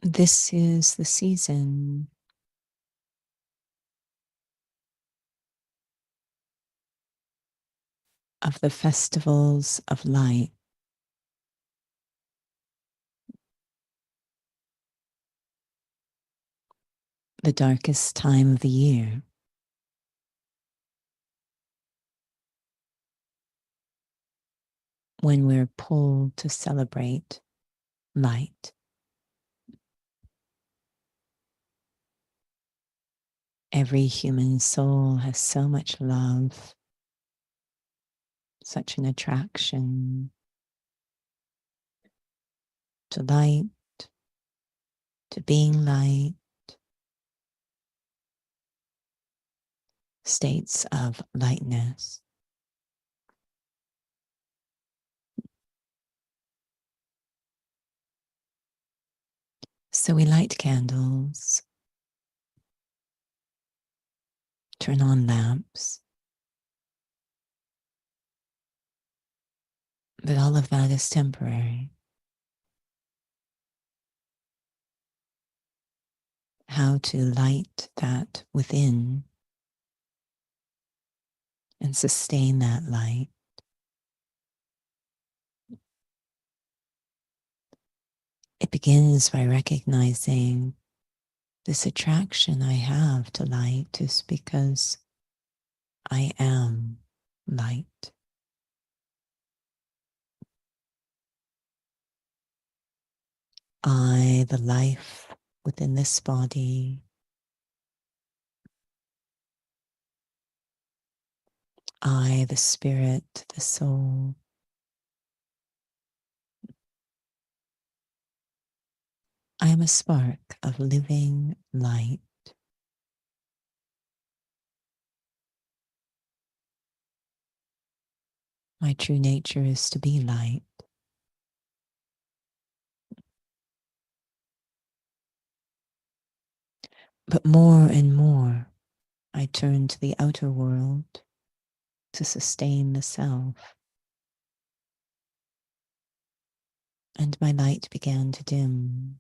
This is the season of the festivals of light. The darkest time of the year, when we're pulled to celebrate light. Every human soul has so much love, such an attraction to light, to being light, states of lightness. So we light candles, turn on lamps, but all of that is temporary. How to light that within and sustain that light. It begins by recognizing this attraction I have to light is because I am light. I, the life within this body, I, the spirit, the soul, I am a spark of living light. My true nature is to be light. But more and more, I turn to the outer world to sustain the self. And my light began to dim.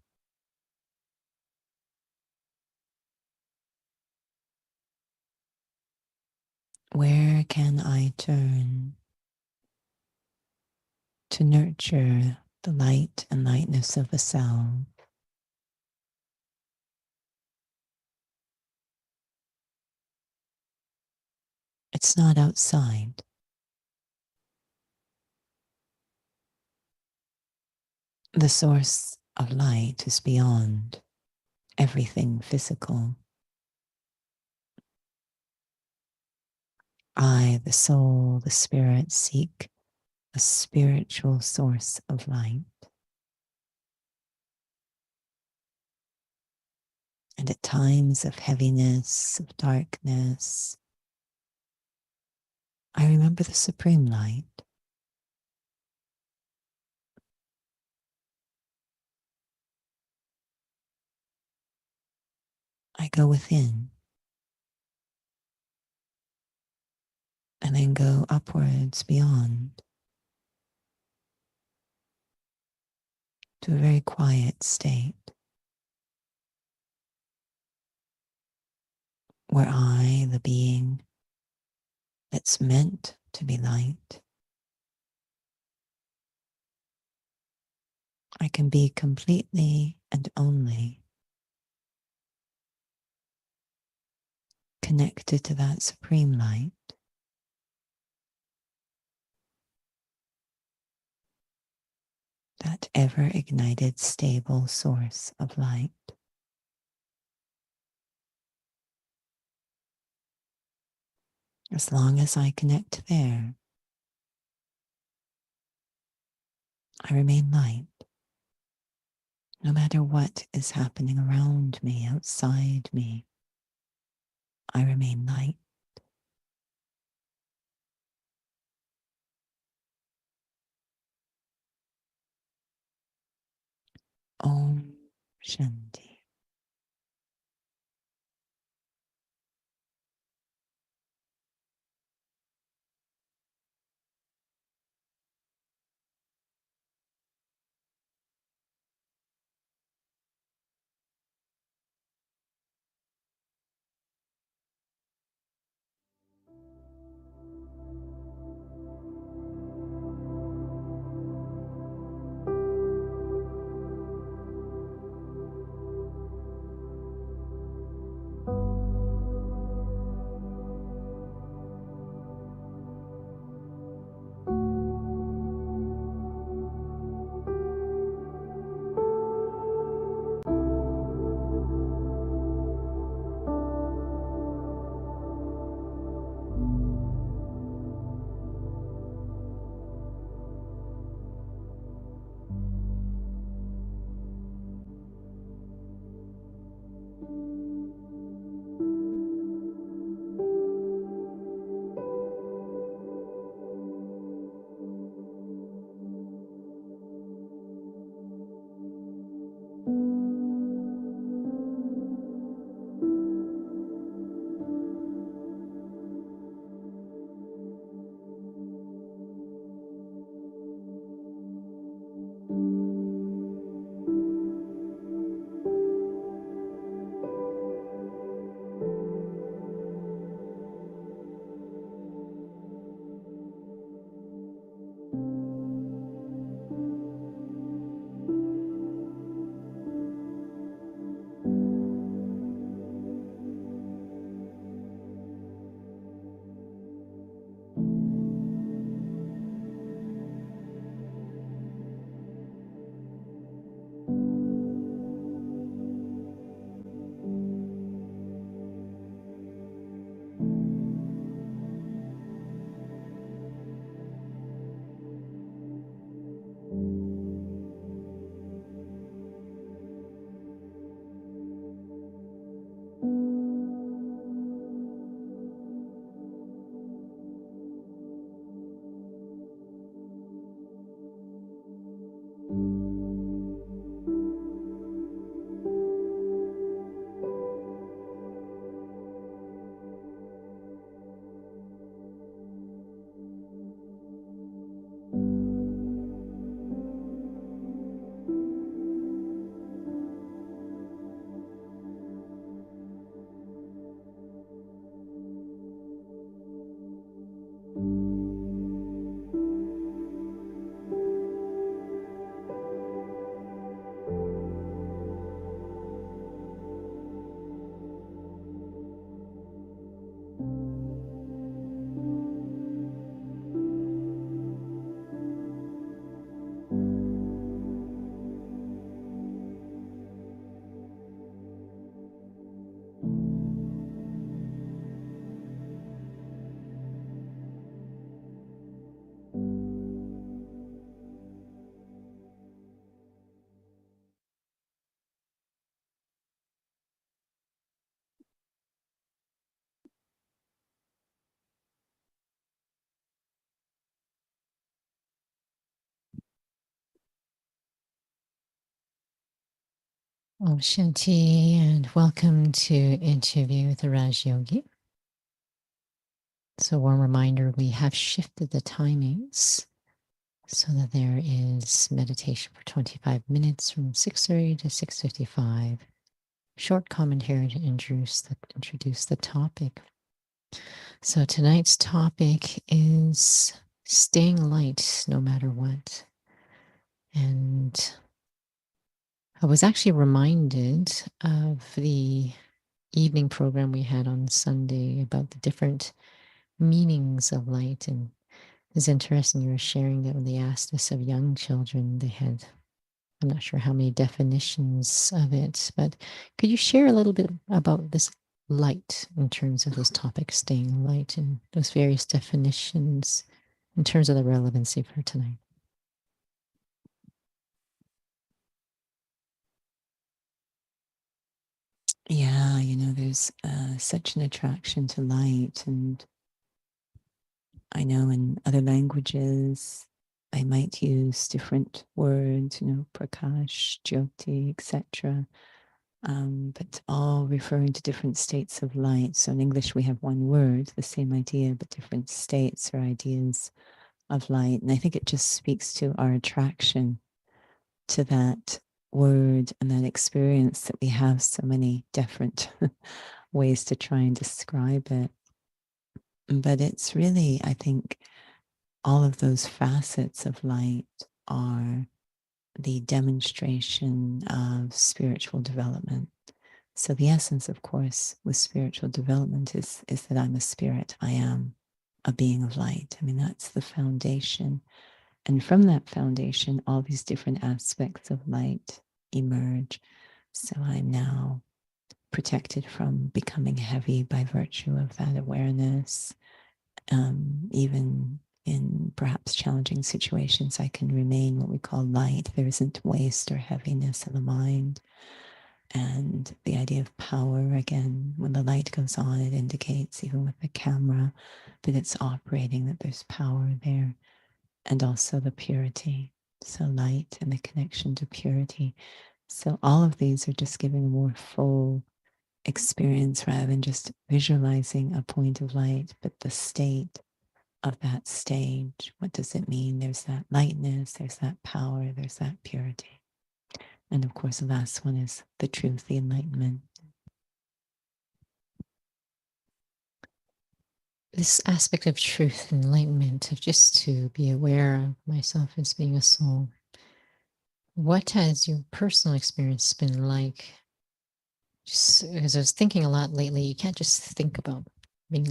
Where can I turn to nurture the light and lightness of the self? It's not outside. The source of light is beyond everything physical. I, the soul, the spirit, seek a spiritual source of light. And at times of heaviness, of darkness, I remember the supreme light. I go within and then go upwards beyond to a very quiet state where I, the being that's meant to be light, I can be completely and only connected to that supreme light, that ever ignited, stable source of light. As long as I connect there, I remain light. No matter what is happening around me, outside me, I remain light. Om Shanti. Om Shanti, and welcome to Interview with Raj Yogi. So, one reminder, we have shifted the timings so that there is meditation for 25 minutes from 6:30 to 6:55. Short commentary to introduce the topic. So, tonight's topic is staying light no matter what. And I was actually reminded of the evening program we had on Sunday about the different meanings of light. And it's interesting you were sharing that when they asked us of young children, they had, I'm not sure how many definitions of it, but could you share a little bit about this light in terms of this topic, staying light, and those various definitions in terms of the relevancy for tonight? Yeah, there's such an attraction to light. And I know in other languages, I might use different words, prakash, jyoti, etc. But all referring to different states of light. So in English, we have one word, the same idea, but different states or ideas of light. And I think it just speaks to our attraction to that word and that experience that we have so many different ways to try and describe it. But it's really, I think, all of those facets of light are the demonstration of spiritual development. So the essence, of course, with spiritual development is that I'm a spirit. I am a being of light. I mean, that's the foundation. And from that foundation, all these different aspects of light emerge. So I'm now protected from becoming heavy by virtue of that awareness. Even in perhaps challenging situations, I can remain what we call light. There isn't waste or heaviness of the mind. And the idea of power, again, when the light goes on, it indicates, even with the camera, that it's operating, that there's power there. And also the purity. So light and the connection to purity. So all of these are just giving a more full experience rather than just visualizing a point of light, but the state of that stage. What does it mean? There's that lightness, there's that power, there's that purity. And of course, the last one is the truth, the enlightenment. This aspect of truth and enlightenment, of just to be aware of myself as being a soul. What has your personal experience been like? Just as I was thinking a lot lately, you can't just think about being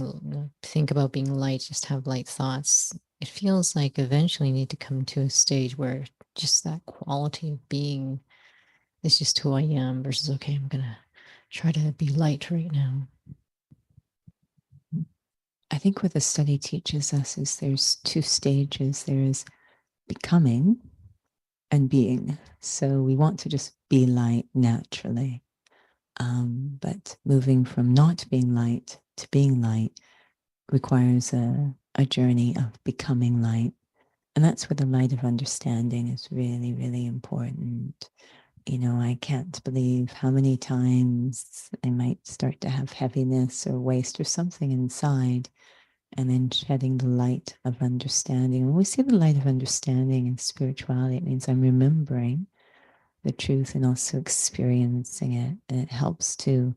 light, just have light thoughts. It feels like eventually you need to come to a stage where just that quality of being is just who I am versus, okay, I'm gonna try to be light right now. I think what the study teaches us is there's two stages. There is becoming and being. So we want to just be light naturally. But moving from not being light to being light requires a journey of becoming light. And that's where the light of understanding is really, really important. I can't believe how many times I might start to have heaviness or waste or something inside, and then shedding the light of understanding. When we see the light of understanding in spirituality, it means I'm remembering the truth and also experiencing it. And it helps to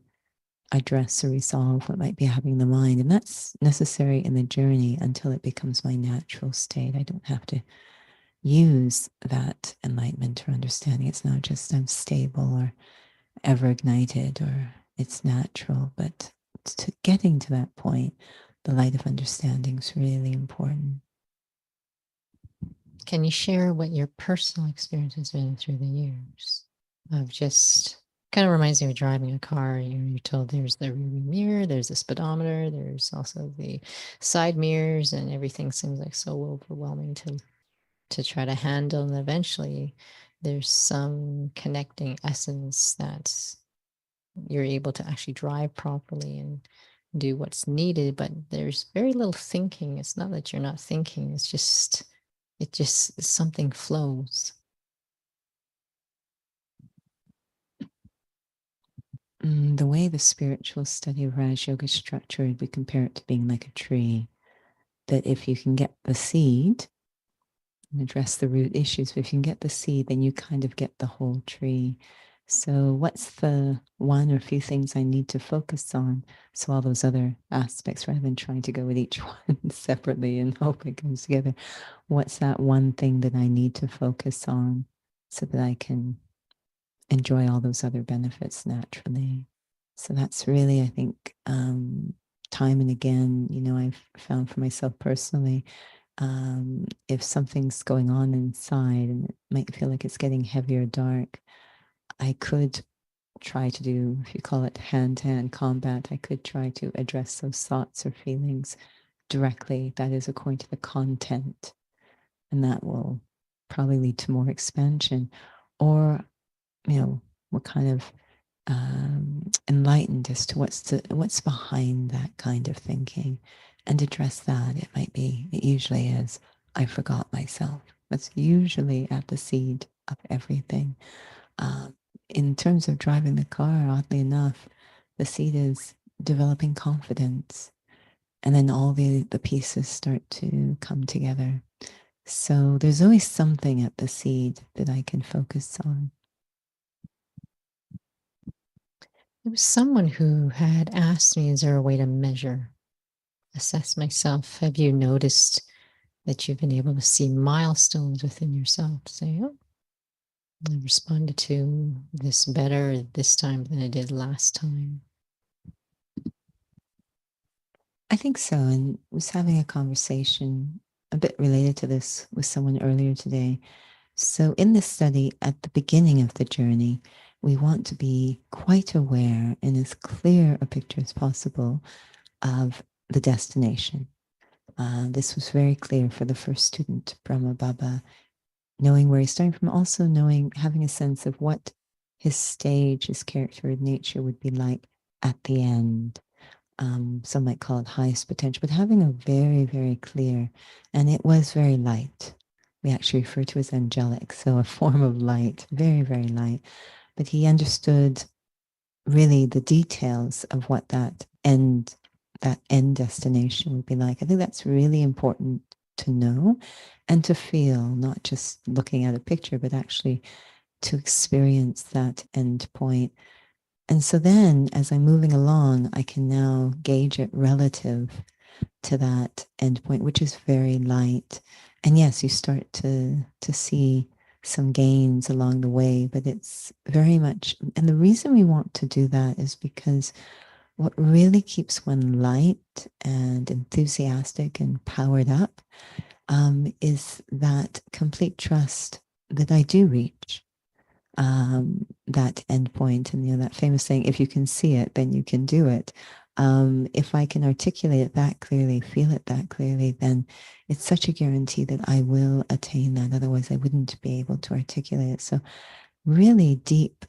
address or resolve what might be happening in the mind. And that's necessary in the journey until it becomes my natural state. I don't have to use that enlightenment or understanding. It's not just I'm stable or ever ignited or it's natural, but to getting to that point, the light of understanding is really important. Can you share what your personal experience has been through the years of just kind of reminds me of driving a car. You're told there's the rear mirror, there's the speedometer, there's also the side mirrors, and everything seems like so overwhelming to try to handle. And eventually there's some connecting essence that you're able to actually drive properly and do what's needed, but there's very little thinking. It's not that you're not thinking, it's just something flows. the way the spiritual study of Raj Yoga is structured, we compare it to being like a tree. That if you can get the seed and address the root issues, but if you can get the seed, then you kind of get the whole tree. So, what's the one or few things I need to focus on? So, all those other aspects, rather than trying to go with each one separately and hope it comes together, what's that one thing that I need to focus on so that I can enjoy all those other benefits naturally? So, that's really, I think, time and again, I've found for myself personally, if something's going on inside and it might feel like it's getting heavy or dark, I could try to do, if you call it hand-to-hand combat, I could try to address those thoughts or feelings directly. That is according to the content, and that will probably lead to more expansion. Or, we're kind of enlightened as to what's behind that kind of thinking, and address that. It usually is, I forgot myself. That's usually at the seed of everything. In terms of driving the car, oddly enough, the seed is developing confidence, and then all the pieces start to come together. So there's always something at the seed that I can focus on. There was someone who had asked me, is there a way to measure, assess myself? Have you noticed that you've been able to see milestones within yourself? Say, oh, I responded to this better this time than I did last time. I think so. And was having a conversation a bit related to this with someone earlier today. So in this study, at the beginning of the journey, we want to be quite aware and as clear a picture as possible of the destination. This was very clear for the first student, Brahma Baba, knowing where he's starting from, also having a sense of what his stage, his character and nature would be like at the end. Some might call it highest potential, but having a very, very clear, and it was very light. We actually refer to as angelic, so a form of light, very, very light. But he understood really the details of what that end destination would be like. I think that's really important to know and to feel, not just looking at a picture, but actually to experience that end point. And so then as I'm moving along, I can now gauge it relative to that end point, which is very light. And yes, you start to see some gains along the way, but it's very much, and the reason we want to do that is because what really keeps one light and enthusiastic and powered up is that complete trust that I do reach that end point. And that famous saying, if you can see it, then you can do it. If I can articulate it that clearly, feel it that clearly, then it's such a guarantee that I will attain that. Otherwise, I wouldn't be able to articulate it. So really deep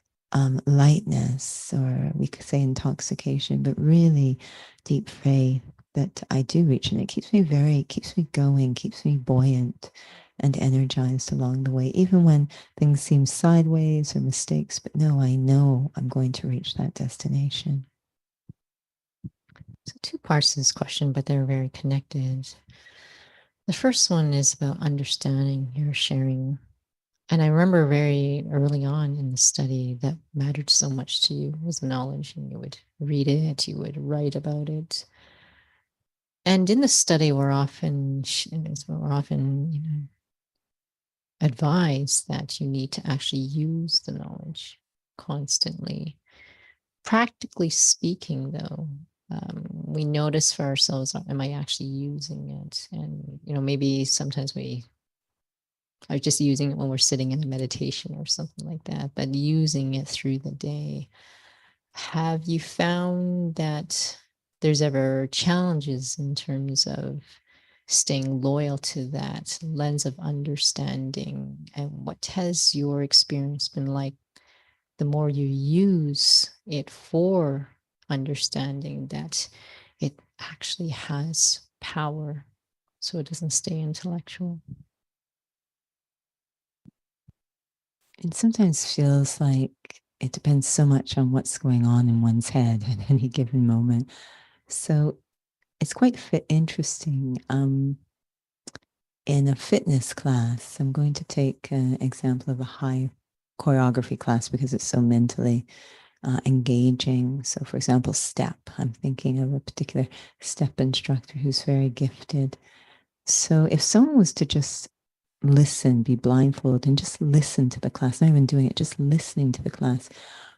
lightness, or we could say intoxication, but really deep faith that I do reach. And it keeps me going, keeps me buoyant and energized along the way, even when things seem sideways or mistakes. But no, I know I'm going to reach that destination. So, two parts to this question, but they're very connected. The first one is about understanding your sharing. And I remember very early on in the study that mattered so much to you was knowledge, and you would read it, you would write about it. And in the study, we're often advised that you need to actually use the knowledge constantly. Practically speaking, though, we notice for ourselves, am I actually using it? And, maybe sometimes we are just using it when we're sitting in a meditation or something like that, but using it through the day. Have you found that there's ever challenges in terms of staying loyal to that lens of understanding? And what has your experience been like the more you use it for understanding, that it actually has power, so it doesn't stay intellectual? It sometimes feels like it depends so much on what's going on in one's head at any given moment. So it's quite interesting. In a fitness class, I'm going to take an example of a high choreography class because it's so mentally engaging. So, for example, step. I'm thinking of a particular step instructor who's very gifted. So, if someone was to just listen, be blindfolded, and just listen to the class, not even doing it, just listening to the class,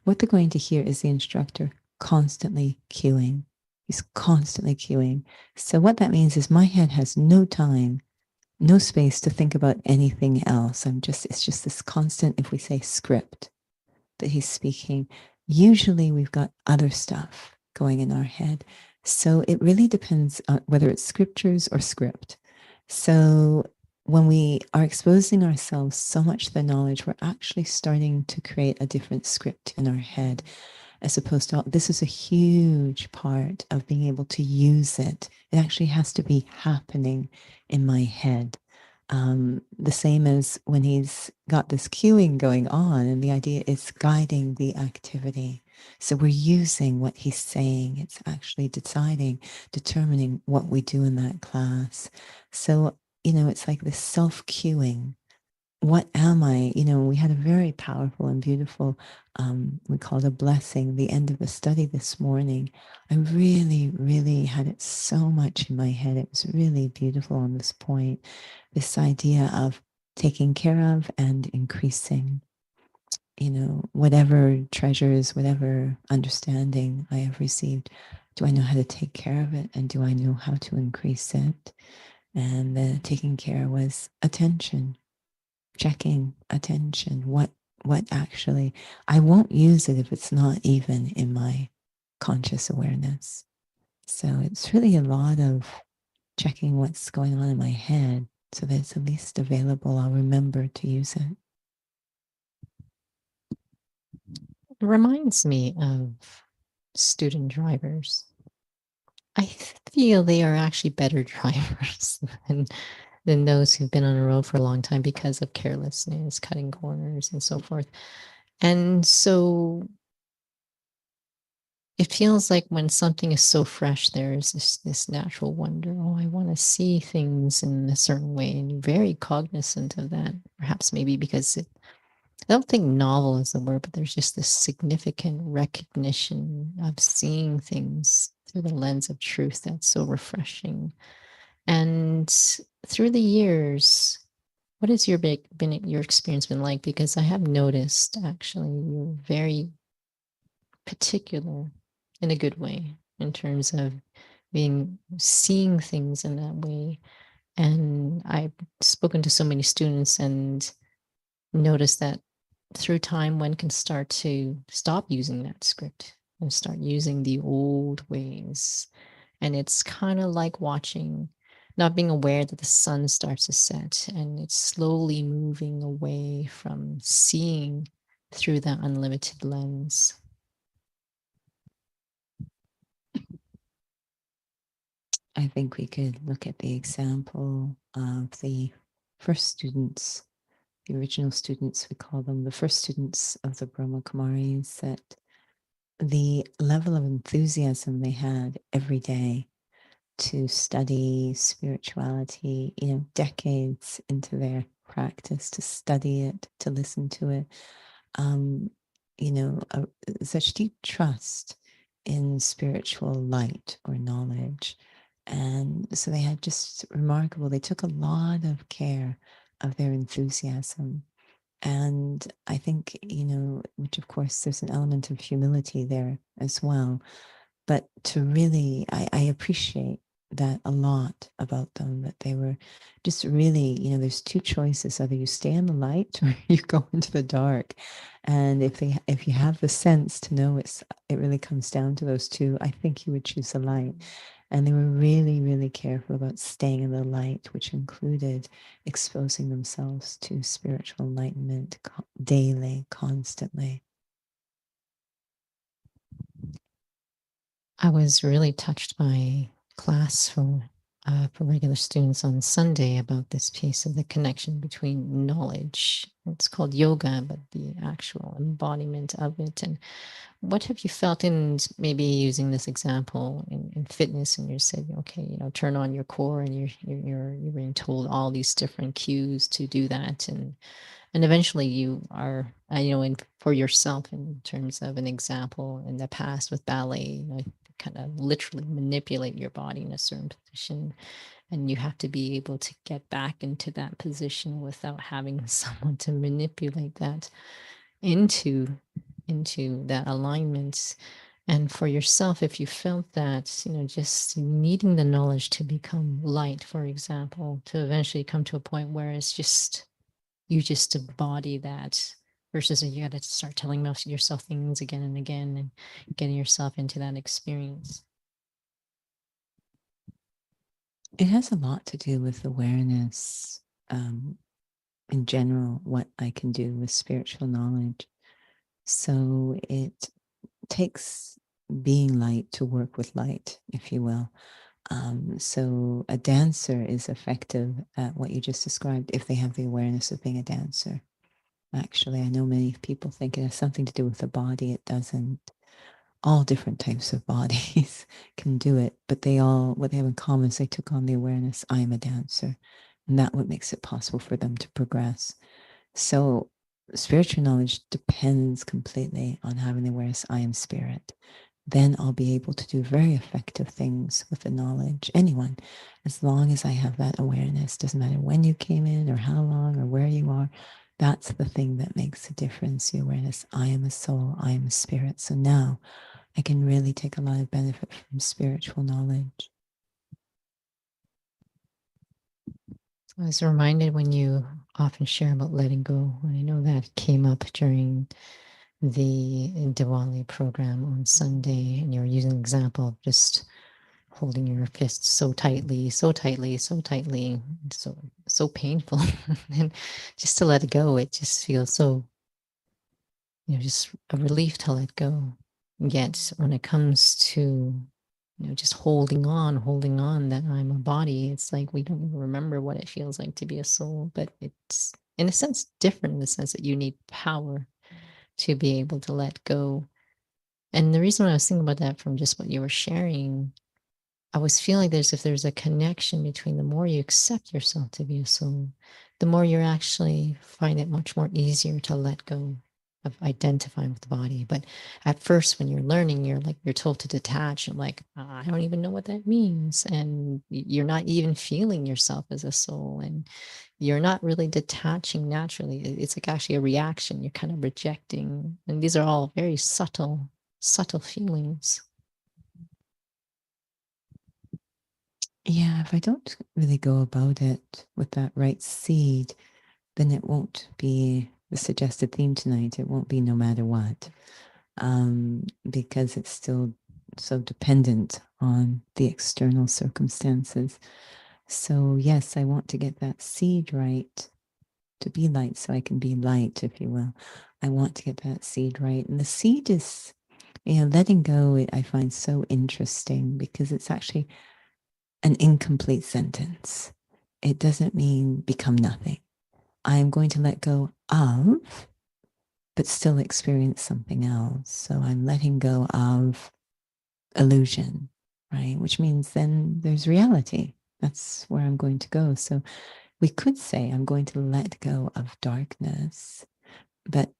what they're going to hear is the instructor constantly cueing. He's constantly cueing. So, what that means is my head has no time, no space to think about anything else. It's just this constant, if we say script, that he's speaking. Usually we've got other stuff going in our head. So it really depends on whether it's scriptures or script. So when we are exposing ourselves so much to the knowledge, we're actually starting to create a different script in our head, as opposed to this is a huge part of being able to use it. It actually has to be happening in my head. The same as when he's got this cueing going on, and the idea is guiding the activity. So we're using what he's saying. It's actually determining what we do in that class. So, it's like this self-cueing. What am I? We had a very powerful and beautiful, we called a blessing, the end of the study this morning. I really, really had it so much in my head. It was really beautiful on this point. This idea of taking care of and increasing, whatever treasures, whatever understanding I have received, do I know how to take care of it? And do I know how to increase it? And the taking care was attention, checking attention. What actually, I won't use it if it's not even in my conscious awareness. So it's really a lot of checking what's going on in my head so that it's at least available. I'll remember to use it. It reminds me of student drivers. I feel they are actually better drivers than those who've been on a road for a long time because of carelessness, cutting corners, and so forth. And so it feels like when something is so fresh, there's this natural wonder. Oh, I want to see things in a certain way, and you're very cognizant of that. Perhaps maybe because I don't think novel is the word, but there's just this significant recognition of seeing things through the lens of truth that's so refreshing. And through the years, what has your experience been like? Because I have noticed actually you're very particular in a good way in terms of seeing things in that way. And I've spoken to so many students and noticed that through time one can start to stop using that script and start using the old ways. And it's kind of like watching, not being aware that the sun starts to set and it's slowly moving away from seeing through that unlimited lens. I think we could look at the example of the first students, the original students, we call them the first students of the Brahma Kumaris, that the level of enthusiasm they had every day to study spirituality, decades into their practice, to study it, to listen to it, um, such deep trust in spiritual light or knowledge. And so they had just remarkable, they took a lot of care of their enthusiasm. And I think, which of course there's an element of humility there as well. But to really, I appreciate that a lot about them, that they were just really, there's two choices: either you stay in the light or you go into the dark. And if you have the sense to know it really comes down to those two, I think you would choose the light. And they were really, really careful about staying in the light, which included exposing themselves to spiritual enlightenment daily, constantly. I was really touched by class from for regular students on Sunday about this piece of the connection between knowledge. It's called yoga, but the actual embodiment of it. And what have you felt in maybe using this example in fitness? And you said, okay, turn on your core, and you're being told all these different cues to do that, and eventually you are, for yourself in terms of an example in the past with ballet, kind of literally manipulate your body in a certain position, and you have to be able to get back into that position without having someone to manipulate that into that alignment. And for yourself, if you felt that, just needing the knowledge to become light, for example, to eventually come to a point where it's just you just embody that, versus you got to start telling yourself things again and again and getting yourself into that experience. It has a lot to do with awareness, in general, what I can do with spiritual knowledge. So it takes being light to work with light, if you will. So a dancer is effective at what you just described if they have the awareness of being a dancer. Actually, I know many people think it has something to do with the body. It doesn't. All different types of bodies can do it, but what they have in common is they took on the awareness, I am a dancer. And that what makes it possible for them to progress. So spiritual knowledge depends completely on having the awareness, I am spirit. Then I'll be able to do very effective things with the knowledge. Anyone, as long as I have that awareness, doesn't matter when you came in or how long or where you are, that's the thing that makes a difference. The awareness, I am a soul, I am a spirit. So now I can really take a lot of benefit from spiritual knowledge. I was reminded when you often share about letting go. I know that came up during the Diwali program on Sunday, and you were using an example of just holding your fists so tightly, so tightly, so tightly, so painful, and just to let it go, it just feels so, just a relief to let go. Yet when it comes to just holding on that I'm a body, it's like we don't even remember what it feels like to be a soul, but it's in a sense different, in the sense that you need power to be able to let go. And the reason I was thinking about that from just what you were sharing, I was feeling if there's a connection between the more you accept yourself to be a soul, the more you actually find it much more easier to let go of identifying with the body. But at first, when you're learning, you're told to detach. And like, I don't even know what that means. And you're not even feeling yourself as a soul. And you're not really detaching naturally. It's like actually a reaction. You're kind of rejecting. And these are all very subtle feelings. Yeah, if I don't really go about it with that right seed, then it won't be the suggested theme tonight. It won't be no matter what, because it's still so dependent on the external circumstances. So, yes, I want to get that seed right to be light so I can be light, if you will. I want to get that seed right. And the seed is, letting go, I find so interesting because it's actually an incomplete sentence. It doesn't mean become nothing. I am going to let go of, but still experience something else. So I'm letting go of illusion, right? Which means then there's reality. That's where I'm going to go. So we could say I'm going to let go of darkness, but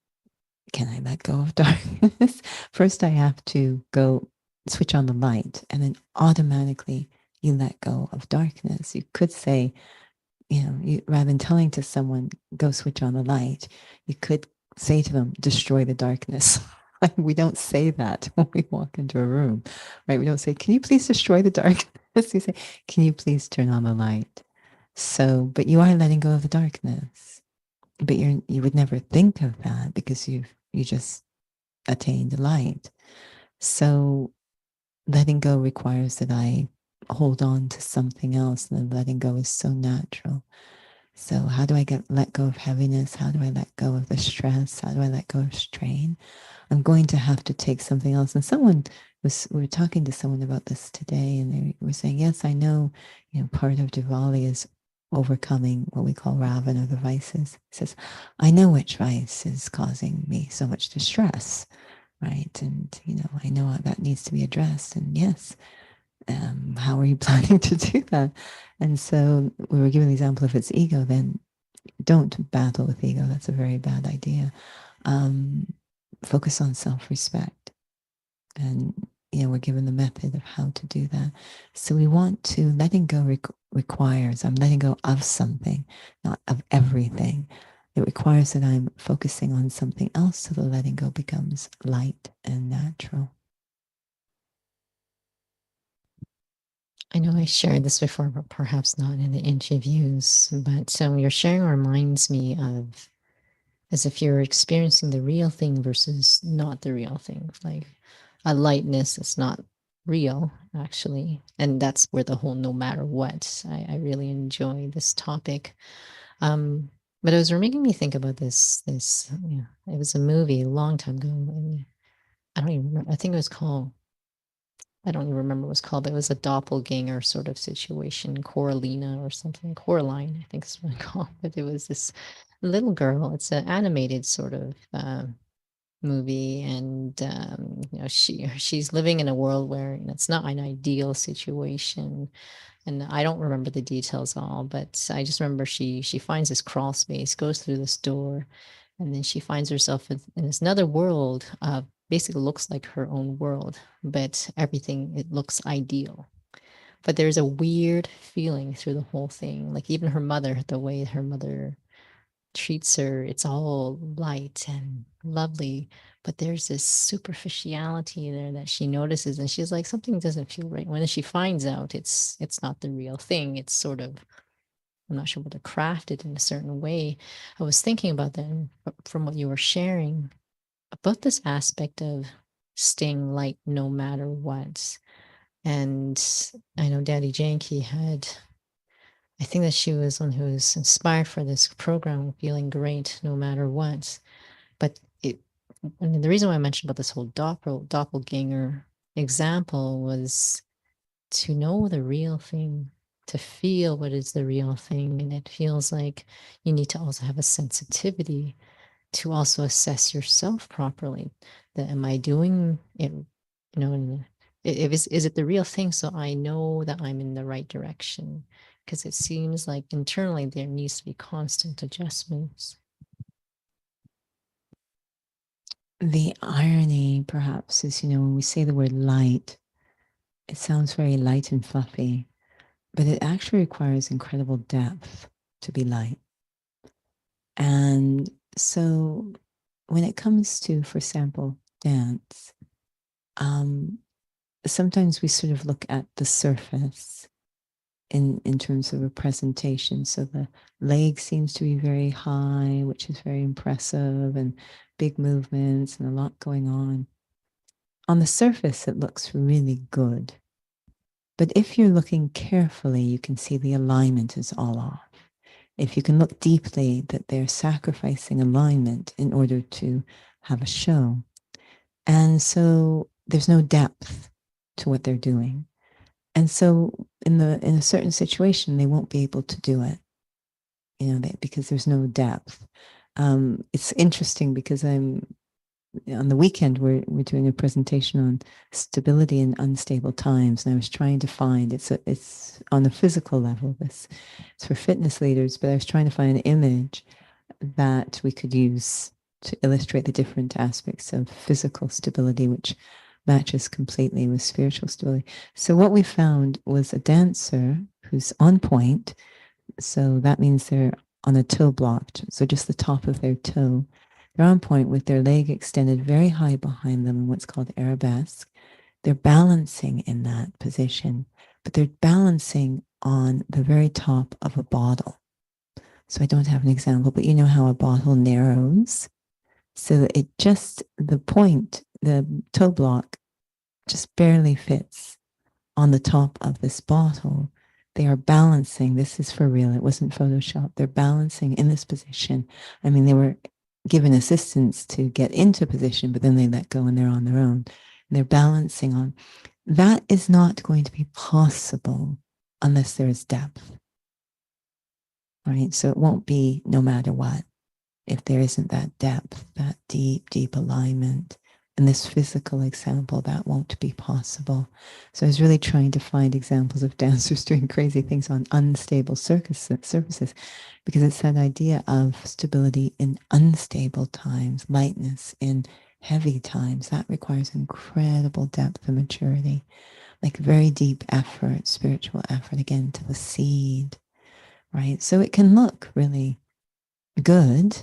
can I let go of darkness? First, I have to go switch on the light, and then automatically you let go of darkness. You could say, rather than telling to someone, go switch on the light, you could say to them, destroy the darkness. We don't say that when we walk into a room, right? We don't say, can you please destroy the darkness? We say, can you please turn on the light? So, but you are letting go of the darkness, but you would never think of that because you just attained the light. So letting go requires that I hold on to something else, and letting go is so natural. So how do I let go of heaviness? How do I let go of the stress? How do I let go of strain? I'm going to have to take something else. And someone we were talking to someone about this today, and they were saying, yes, I know, part of Diwali is overcoming what we call Ravana, the vices. He says, I know which vice is causing me so much distress, right? And, I know that needs to be addressed. And yes, how are you planning to do that? And so we were given the example, if it's ego, then don't battle with ego. That's a very bad idea. Focus on self-respect. And, we're given the method of how to do that. So we want to, letting go requires, I'm letting go of something, not of everything. It requires that I'm focusing on something else so the letting go becomes light and natural. I know I shared this before, but perhaps not in the interviews. But your sharing reminds me of as if you're experiencing the real thing versus not the real thing, like a lightness that's not real, actually. And that's where the whole no matter what, I really enjoy this topic. But it was making me think about this, it was a movie a long time ago. And I don't even remember. I think it was called, I don't even remember what it was called, but it was a doppelganger sort of situation, Coralina or something. Coraline, I think is what it's called. But it was this little girl. It's an animated sort of movie, and she's living in a world where it's not an ideal situation. And I don't remember the details all, but I just remember she finds this crawl space, goes through this door, and then she finds herself in this another world. Basically, looks like her own world, but everything it looks ideal. But there's a weird feeling through the whole thing. Like even her mother, the way her mother treats her, it's all light and lovely, but there's this superficiality there that she notices, and she's like, something doesn't feel right. When she finds out it's not the real thing, it's sort of, I'm not sure whether crafted in a certain way. I was thinking about that from what you were sharing about this aspect of staying light no matter what. And I know Daddy Yankee had, I think that she was one who was inspired for this program, feeling great no matter what. But I mean, the reason why I mentioned about this whole doppelganger example was to know the real thing, to feel what is the real thing. And it feels like you need to also have a sensitivity to also assess yourself properly. That am I doing it, and is it the real thing, so I know that I'm in the right direction? Because it seems like internally there needs to be constant adjustments. The irony, perhaps, is, when we say the word light, it sounds very light and fluffy, but it actually requires incredible depth to be light. And so when it comes to, for example, dance, sometimes we sort of look at the surface in terms of a presentation. So the leg seems to be very high, which is very impressive, and big movements and a lot going on. On the surface, it looks really good. But if you're looking carefully, you can see the alignment is all off. If you can look deeply, that they're sacrificing alignment in order to have a show. And so there's no depth to what they're doing. And so in a certain situation, they won't be able to do it, because there's no depth. It's interesting because on the weekend, we're doing a presentation on stability in unstable times. And I was trying to find, it's on a physical level, it's for fitness leaders, but I was trying to find an image that we could use to illustrate the different aspects of physical stability, which matches completely with spiritual stability. So what we found was a dancer who's on point. So that means they're on a toe blocked. So just the top of their toe. They're on point with their leg extended very high behind them in what's called arabesque. They're balancing in that position, but they're balancing on the very top of a bottle. So I don't have an example, but you know how a bottle narrows? So that the point, the toe block just barely fits on the top of this bottle. They are balancing. This is for real. It wasn't Photoshop. They're balancing in this position. I mean, they were given assistance to get into position, but then they let go and they're on their own. they're balancing on. That is not going to be possible unless there is depth, right? So it won't be no matter what if there isn't that depth, that deep, deep alignment. In this physical example, that won't be possible. So I was really trying to find examples of dancers doing crazy things on unstable surfaces, because it's that idea of stability in unstable times, lightness in heavy times. That requires incredible depth and maturity, like very deep effort, spiritual effort, again, to the seed, right? So it can look really good.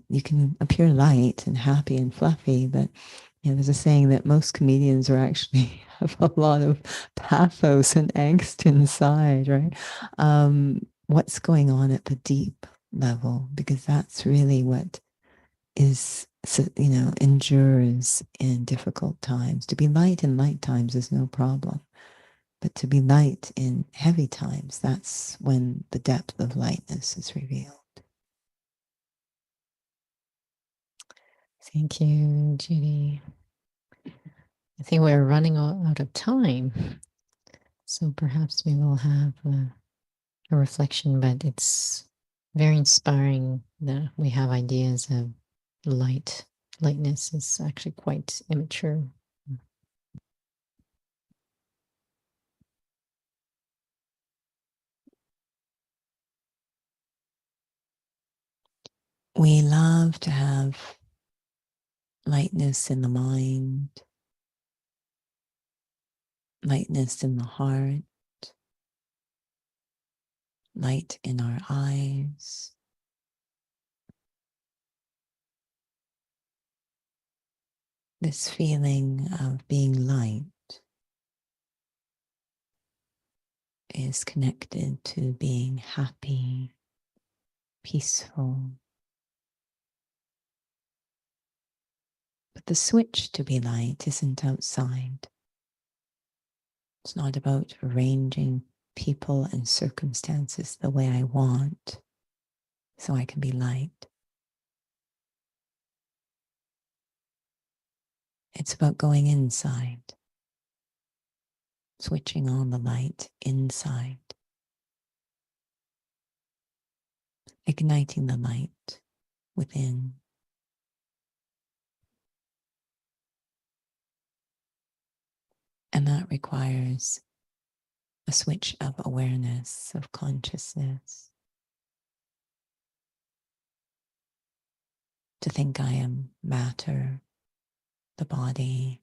You can appear light and happy and fluffy, but there's a saying that most comedians are actually have a lot of pathos and angst inside, right? What's going on at the deep level? Because that's really what is, endures in difficult times. To be light in light times is no problem. But to be light in heavy times, that's when the depth of lightness is revealed. Thank you, Judy. I think we're running out of time. So perhaps we will have a reflection, but it's very inspiring that we have ideas of light. Lightness is actually quite immature. We love to have lightness in the mind, lightness in the heart, light in our eyes. This feeling of being light is connected to being happy, peaceful. But the switch to be light isn't outside. It's not about arranging people and circumstances the way I want so I can be light. It's about going inside, switching on the light inside, igniting the light within. And that requires a switch of awareness, of consciousness. To think I am matter, the body,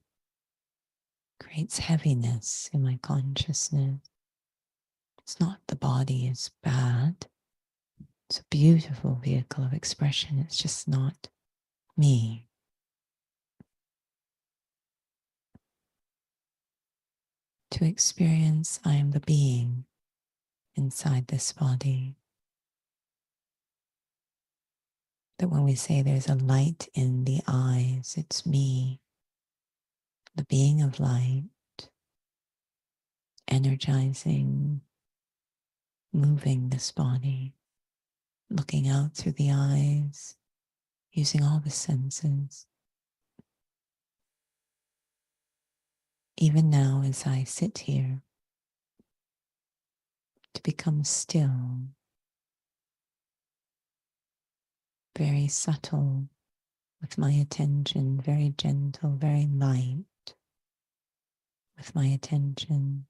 creates heaviness in my consciousness. It's not the body is bad. It's a beautiful vehicle of expression. It's just not me. To experience I am the being inside this body. That when we say there's a light in the eyes, it's me, the being of light, energizing, moving this body, looking out through the eyes, using all the senses. Even now, as I sit here, to become still, very subtle with my attention, very gentle, very light with my attention,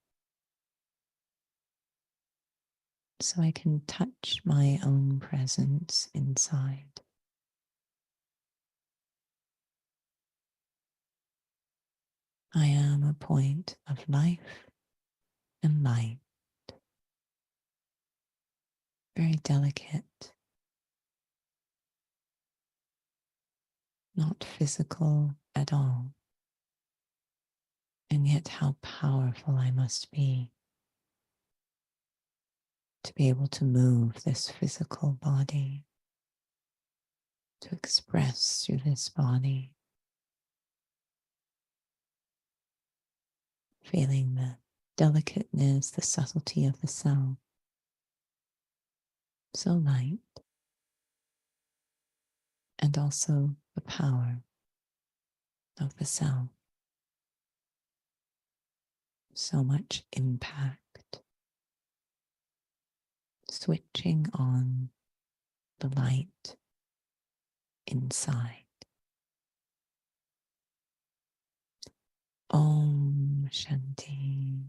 so I can touch my own presence inside. I am a point of life and light, very delicate, not physical at all, and yet how powerful I must be to be able to move this physical body, to express through this body, feeling the delicateness, the subtlety of the sound. So light, and also the power of the sound. so much impact. Switching on the light inside. Om Shanti.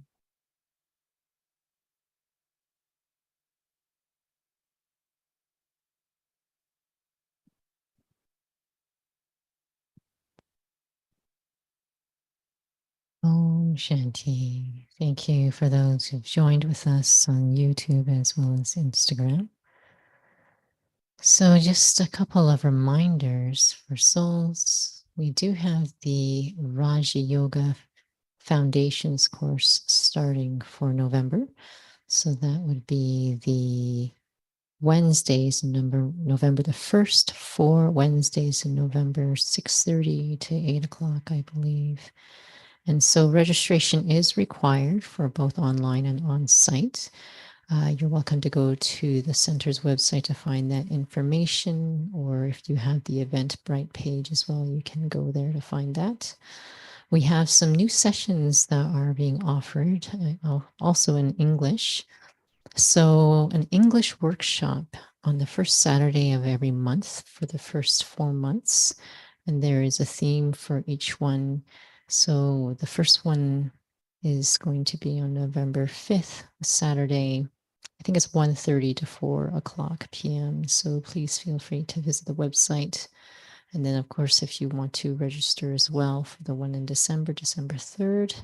Om Shanti. Thank you for those who've joined with us on YouTube as well as Instagram. So, just a couple of reminders for souls. We do have the Raja Yoga Foundations course starting for November. So, that would be the Wednesdays, November the 1st, 4 Wednesdays in November, 6:30 to 8 o'clock, I believe. And so registration is required for both online and on site. You're welcome to go to the center's website to find that information, or if you have the Eventbrite page as well, you can go there to find that. We have some new sessions that are being offered, also in English. So, an English workshop on the first Saturday of every month for the first 4 months. And there is a theme for each one. So, the first one is going to be on November 5th, Saturday. I think it's 1:30 to 4 o'clock p.m. So, please feel free to visit the website. And then, of course, if you want to register as well for the one in December, December 3rd.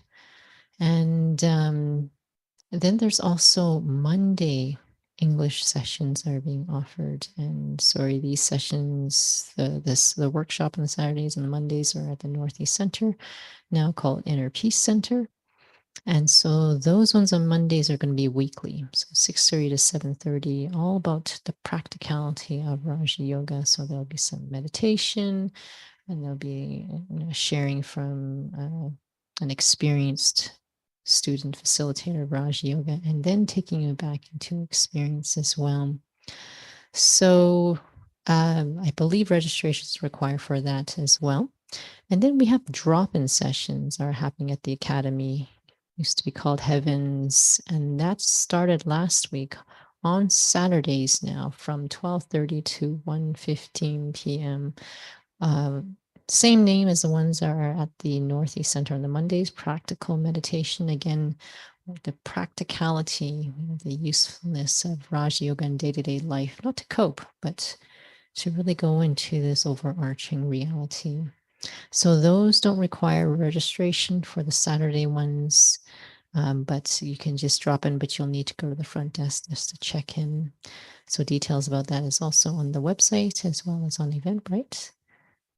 And then there's also Monday English sessions are being offered. And sorry, these sessions, the workshop on the Saturdays and the Mondays are at the Northeast Center, now called Inner Peace Center. And so those ones on Mondays are going to be weekly. So 6:30 to 7:30, all about the practicality of Raja Yoga. So there'll be some meditation, and there'll be sharing from an experienced student facilitator of Raj Yoga, and then taking you back into experience as well. So I believe registration is required for that as well. And then we have drop-in sessions are happening at the Academy. Used to be called Heavens, and that started last week on Saturdays now from 12:30 to 1:15 p.m. Same name as the ones that are at the Northeast Center on the Mondays, practical meditation. Again, the practicality, the usefulness of Raj Yoga in day-to-day life, not to cope, but to really go into this overarching reality. So those don't require registration for the Saturday ones, but you can just drop in, but you'll need to go to the front desk just to check in. So details about that is also on the website as well as on Eventbrite.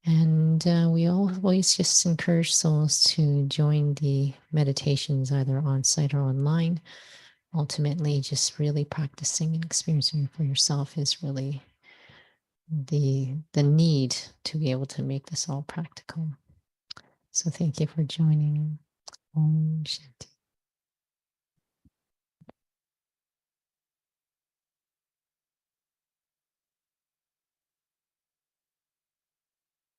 And we always just encourage souls to join the meditations either on site or online. Ultimately, just really practicing and experiencing for yourself is really the need to be able to make this all practical. So thank you for joining. Om Shanti.